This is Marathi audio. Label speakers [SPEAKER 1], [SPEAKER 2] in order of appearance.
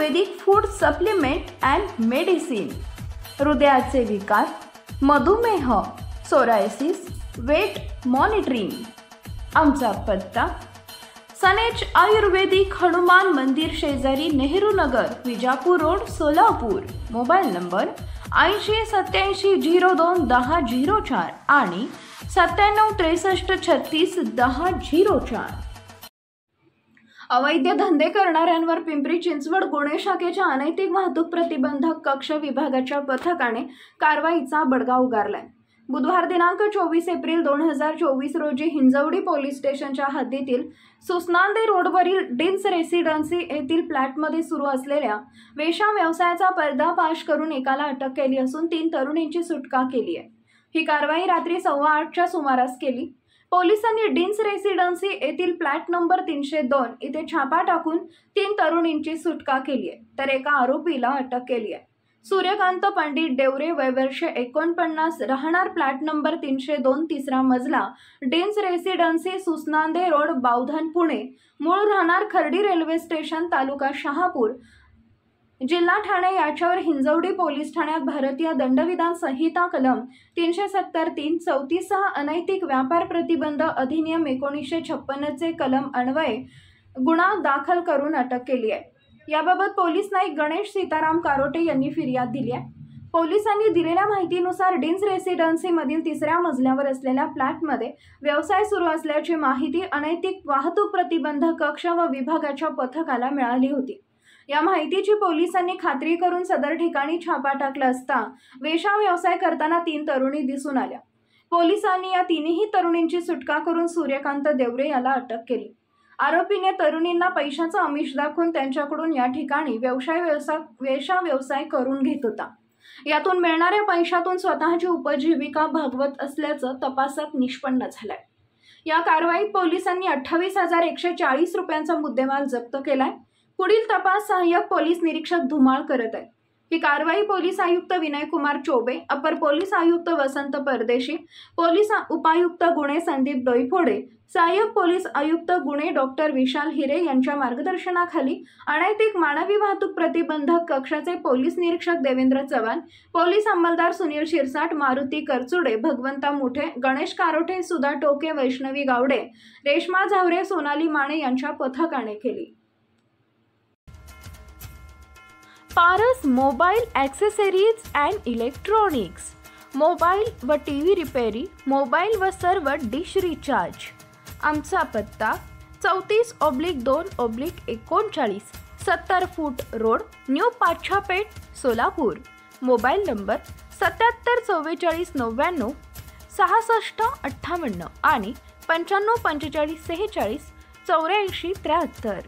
[SPEAKER 1] Ayurvedic food supplement and medicine, हृदयाचे विकार, मधुमेह, सोरायसिस, वेट मॉनिटरिंग। आमचा पत्ता सनेज आयुर्वेदिक हनुमान मंदिर शेजारी Nehru Nagar, Vijapur road, Solapur. Mobile number 8087021004 आणि 9763361004। अवैध धंदे करणाऱ्यांवर पिंपरी चिंचवड गुन्हे शाखेच्या अनैतिक वाहतूक प्रतिबंधक कक्ष विभागाच्या पथकाने कारवाईचा बडगा उगारलाय। बुधवार दिनांक 24 एप्रिल 2024 रोजी हिंजवडी पोलीस स्टेशनच्या हद्दीतील सुसनांदे रोडवरील डिन्स रेसिडेन्सी येथील फ्लॅटमध्ये सुरू असलेल्या वेश्या व्यवसायाचा पर्दाफाश करून एकाला अटक केली असून 3 तरुणींची सुटका केली आहे। ही कारवाई रात्री 8:15च्या सुमारास केली। पोलिसांनी डिन्स रेसिडेन्सी येथील फ्लॅट नंबर 302 इथे छापा टाकून 3 तरुणींची सुटका केली आहे, तर एका आरोपीला अटक केली आहे। सूर्यकांत पंडित डेवरे, वय वर्ष 49, राहणार फ्लॅट नंबर 302, 3रा मजला, डिन्स रेसिडेन्सी, सुसनांदे रोड, बावधन, पुणे। मूळ राहणार खर्डी रेल्वे स्टेशन, तालुका शहापूर, जिल्हा ठाणे। याच्यावर हिंजवडी पोलीस ठाण्यात भारतीय दंडविधान संहिता कलम 370(3), 34 अनैतिक व्यापार प्रतिबंध अधिनियम 1956 चे कलम अन्वये गुन्हा दाखल करून अटक केली आहे। याबाबत पोलीस नाईक गणेश सीताराम कारोटे यांनी फिर्याद दिली आहे। पोलिसांनी दिलेल्या माहितीनुसार डिन्स रेसिडेन्सी मधील 3ऱ्या मजल्यावर असलेल्या फ्लॅटमध्ये व्यवसाय सुरू असल्याची माहिती अनैतिक वाहतूक प्रतिबंधक कक्ष व विभागाच्या पथकाला मिळाली होती। या माहितीची पोलिसांनी खात्री करून सदर ठिकाणी छापा टाकला असता वेश्या व्यवसाय करताना 3 तरुणी दिसून आल्या। पोलिसांनी या 3ही तरुणींची सुटका करून सूर्यकांत देवरे याला अटक केली। आरोपीने तरुणींना पैशाचं आमिष दाखवून त्यांच्याकडून या ठिकाणी वेश्या व्यवसाय करून घेत होता। यातून मिळणाऱ्या पैशातून स्वतःची उपजीविका भागवत असल्याचं तपासात निष्पन्न झालंय। या कारवाईत पोलिसांनी 28,140 रुपयांचा मुद्देमाल जप्त केलाय। पुढील तपास सहाय्यक पोलीस निरीक्षक धुमाळ करत आहेत। ही कारवाई पोलीस आयुक्त विनय कुमार चौबे, अपर पोलीस आयुक्त वसंत परदेशी, पोलीस उपायुक्त गुन्हे संदीप डोईफोडे, सहाय्यक पोलीस आयुक्त गुन्हे डॉक्टर विशाल हिरे यांच्या मार्गदर्शनाखाली अनैतिक मानवी वाहतूक प्रतिबंधक कक्षाचे पोलीस निरीक्षक देवेंद्र चव्हाण, पोलीस अंमलदार सुनील शिरसाट, मारुती करचुडे, भगवंता मुठे, गणेश कारोटे, सुधा टोके, वैष्णवी गावडे, रेश्मा झावरे, सोनाली माने यांच्या पथकाने केली। Paras mobile accessories and electronics, mobile व टीव्ही रिपेरी, मोबाईल व सर्व डिश रिचार्ज। आमचा पत्ता 34/2/39, 70 फूट road, new Pachhapeth, Solapur. Mobile number 774499 6658 आणि 954546 8473।